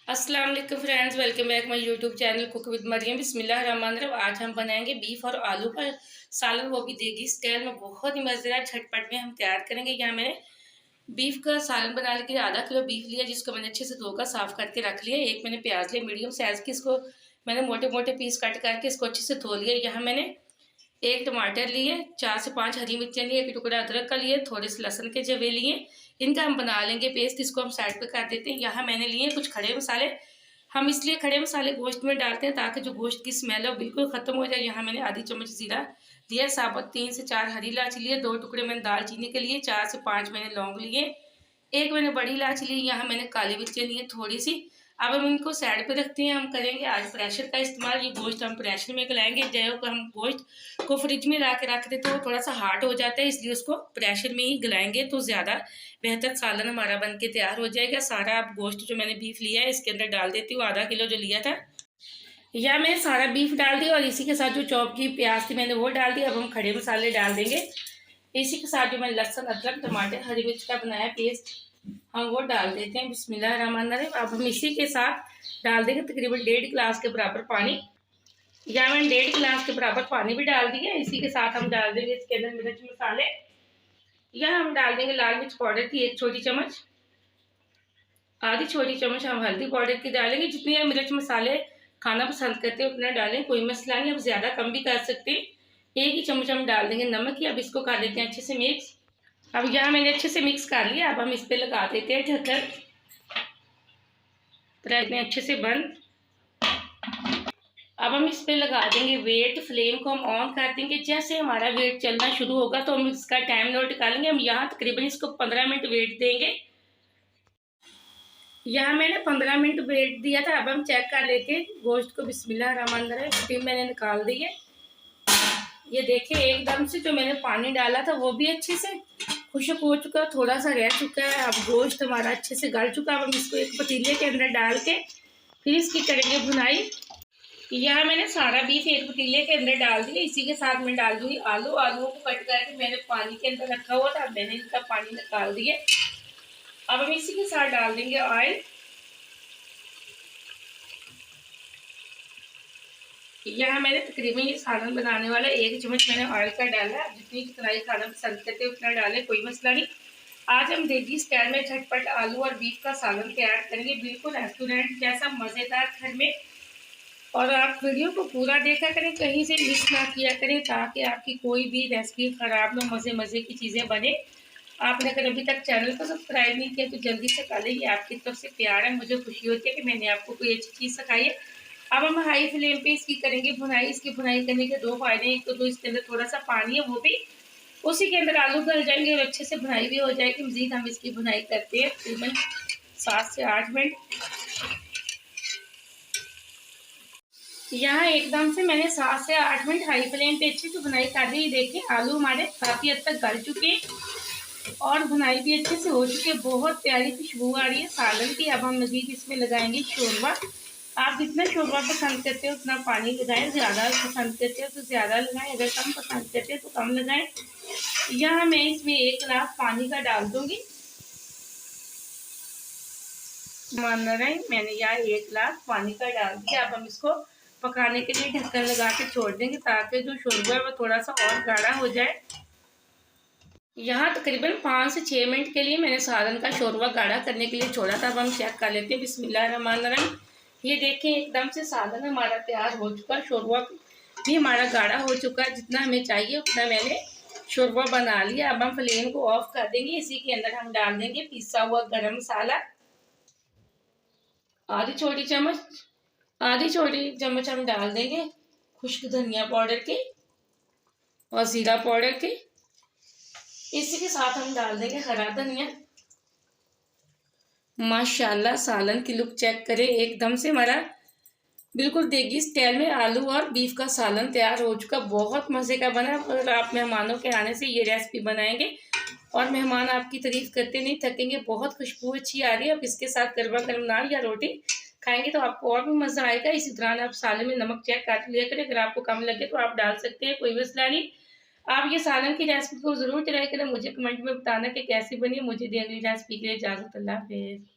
अस्सलाम वालेकुम friends, welcome back my YouTube channel cook with Maryam. बिस्मिल्लाहिर्रहमानिर्रहीम। आज हम बनाएंगे बीफ और आलू का सालन, वो भी देगी स्टाइल में। बहुत ही मज़ेदार झटपट में हम तैयार करेंगे। यहाँ मैंने बीफ का सालन बनाने के लिए आधा किलो बीफ लिया, जिसको मैंने अच्छे से धोकर साफ़ करके रख लिया। एक मैंने प्याज लिया मीडियम साइज़ की, इसको मैंने मोटे मोटे पीस कट करके इसको अच्छे से धो लिया। यहाँ मैंने एक टमाटर लिए, 4 से 5 हरी मिर्चें लिए, एक टुकड़ा अदरक का लिए, थोड़े से लहसुन के जवे लिए। इनका हम बना लेंगे पेस्ट, इसको हम साइड पे कर देते हैं। यहाँ मैंने लिए कुछ खड़े मसाले। हम इसलिए खड़े मसाले गोश्त में डालते हैं ताकि जो गोश्त की स्मेल है वो बिल्कुल ख़त्म हो जाए। यहाँ मैंने आधी चम्मच जीरा लिया साबुत, 3 से 4 हरी इलायची लिए, 2 टुकड़े मैंने दालचीनी के लिए, 4 से 5 मैंने लौंग लिए, एक मैंने बड़ी इलायची ली। यहाँ मैंने काली मिर्चें ली है थोड़ी सी। अब हम इनको साइड पे रखते हैं। हम करेंगे आज प्रेशर का इस्तेमाल। ये गोश्त हम प्रेशर में गलाएंगे। जो हम गोश्त को फ्रिज में ला के रख देते तो वो थोड़ा सा हार्ड हो जाता है, इसलिए उसको प्रेशर में ही गलाएंगे तो ज़्यादा बेहतर सालन हमारा बन के तैयार हो जाएगा। सारा अब गोश्त जो मैंने बीफ लिया है इसके अंदर डाल देती हूँ, आधा किलो जो लिया था। या मैंने सारा बीफ डाल दिया और इसी के साथ जो चॉप की प्याज थी मैंने वो डाल दिया। अब हम खड़े मसाले डाल देंगे। इसी के साथ जो मैंने लहसुन अदरक टमाटर हरी मिर्च का बनाया पेस्ट हम वो डाल देते हैं। बिस्मिल्लाहिर्रहमानिर्रहीम। अब हम इसी के साथ डाल देंगे तकरीबन 1.5 गिलास के बराबर पानी। या मैंने 1.5 गिलास के बराबर पानी भी डाल दिया। इसी के साथ हम डाल देंगे इसके अंदर मिर्च मसाले। या हम डाल देंगे लाल मिर्च पाउडर की 1 छोटी चम्मच, आधी छोटी चम्मच हम हल्दी पाउडर की डालेंगे। जितनी हम मिर्च मसाले खाना पसंद करते हैं उतना डालें, कोई मसला नहीं। अब ज़्यादा कम भी कर सकते हैं। 1 ही चम्मच हम डाल देंगे नमक की। अब इसको कर देते हैं अच्छे से मिक्स। अब यहाँ मैंने अच्छे से मिक्स कर लिया। अब हम इस पे लगा देते हैं ढक्कन, करते हैं अच्छे से बंद। अब हम इस पे लगा देंगे वेट। फ्लेम को हम ऑन कर देंगे। जैसे हमारा वेट चलना शुरू होगा तो हम इसका टाइम नोट कर लेंगे। हम यहाँ तकरीबन इसको 15 मिनट वेट देंगे। यहाँ मैंने 15 मिनट वेट दिया था। अब हम चेक कर लेते हैं गोश्त को। बिस्मिल्लाहिर्रहमानिर्रहीम। स्टीम मैंने निकाल दी है। ये देखिए एकदम से जो मैंने पानी डाला था वो भी अच्छे से खुश्क हो चुका, थोड़ा सा रह चुका है। अब गोश्त हमारा अच्छे से गल चुका है। अब हम इसको एक पतीले के अंदर डाल के फिर इसकी करेंगे भुनाई। यहाँ मैंने सारा बीफ एक पतीले के अंदर डाल दिया। इसी के साथ मैं डाल दूंगी आलू। आलूओं को कट करके मैंने पानी के अंदर रखा हुआ था, मैंने इनका पानी निकाल दिया। अब हम इसी के साथ डाल देंगे ऑयल। यहाँ मैंने तकरीबन ये सालन बनाने वाला 1 चम्मच मैंने ऑयल का डाला। जितनी कढ़ाई खाना पसंद करते हैं उतना डालें, कोई मसला नहीं। आज हम देगी स्टाइल में झटपट आलू और बीफ का सालन तैयार करेंगे, बिल्कुल रेस्टोरेंट जैसा मज़ेदार घर में। और आप वीडियो को पूरा देखा करें, कहीं से मिस ना किया करें ताकि आपकी कोई भी रेसिपी ख़राब ना, मज़े मज़े की चीज़ें बने। आपने अगर अभी तक चैनल को सब्सक्राइब नहीं किया तो जल्दी से कर लें। ये आपकी तरफ से प्यार है, मुझे खुशी होती है कि मैंने आपको कोई अच्छी चीज़ सिखाई है। अब हम हाई फ्लेम पे इसकी करेंगे भुनाई। इसकी भुनाई करने के 2 फायदे हैं। एक तो इसके अंदर थोड़ा सा पानी है, वो भी उसी के अंदर आलू गल जाएंगे और अच्छे से भुनाई भी हो जाएगी। मज़ीद हम इसकी भुनाई करते हैं तकरीबन 7 से 8 मिनट। यहाँ एकदम से मैंने 7 से 8 मिनट हाई फ्लेम पे अच्छे से भुनाई कर दी। देखिए आलू हमारे काफ़ी हद तक गल चुके हैं और भुनाई भी अच्छे से हो चुकी है। बहुत प्यारी खुशबू आ रही है सालन की। अब हम मज़ीद इसमें लगाएंगे शोरबा। आप जितना शोरबा पसंद करते हो उतना पानी लगाएं। ज़्यादा पसंद करते हो तो ज़्यादा लगाएं, अगर कम पसंद करते हो तो कम लगाएं। यहाँ मैं इसमें 1 गिलास पानी का डाल दूँगी। मैंने यहाँ 1 गिलास पानी का डाल दिया। अब हम इसको पकाने के लिए ढक्कन लगा के छोड़ देंगे ताकि जो शोरबा है वो थोड़ा सा और गाढ़ा हो जाए। यहाँ तकरीबन 5 से 6 मिनट के लिए मैंने सालन का शोरबा गाढ़ा करने के लिए छोड़ा था। अब हम चेक कर लेते हैं। बिस्मिल्लाहिर्रहमानिर्रहीम। ये देखें एकदम से सालन हमारा तैयार हो चुका है। शोरबा भी हमारा गाढ़ा हो चुका है। जितना हमें चाहिए उतना मैंने शोरबा बना लिया। अब हम फ्लेम को ऑफ कर देंगे। इसी के अंदर हम डाल देंगे पिसा हुआ गरम मसाला, आधी छोटी चम्मच हम डाल देंगे खुश्क धनिया पाउडर की और जीरा पाउडर की। इसी के साथ हम डाल देंगे हरा धनिया। माशाल्लाह सालन की लुक चेक करें, एकदम से हमारा बिल्कुल देगी स्टाइल में आलू और बीफ का सालन तैयार हो चुका। बहुत मज़े का बना। अगर आप मेहमानों के आने से ये रेसिपी बनाएंगे और मेहमान आपकी तारीफ करते नहीं थकेंगे। बहुत खुशबू अच्छी आ रही है। अब इसके साथ गरमा गरम नान या रोटी खाएंगे तो आपको और भी मज़ा आएगा। इसी दौरान आप सालन में नमक चेक कर लिया करें, अगर आपको कम लगे तो आप डाल सकते हैं, कोई मसला नहीं। आप ये सालन की रेसिपी को ज़रूर ट्राई करें। मुझे कमेंट में बताना कि कैसी बनी। मुझे दी अगली रेसिपी के लिए इजाज़त। अल्लाह हाफ़िज़।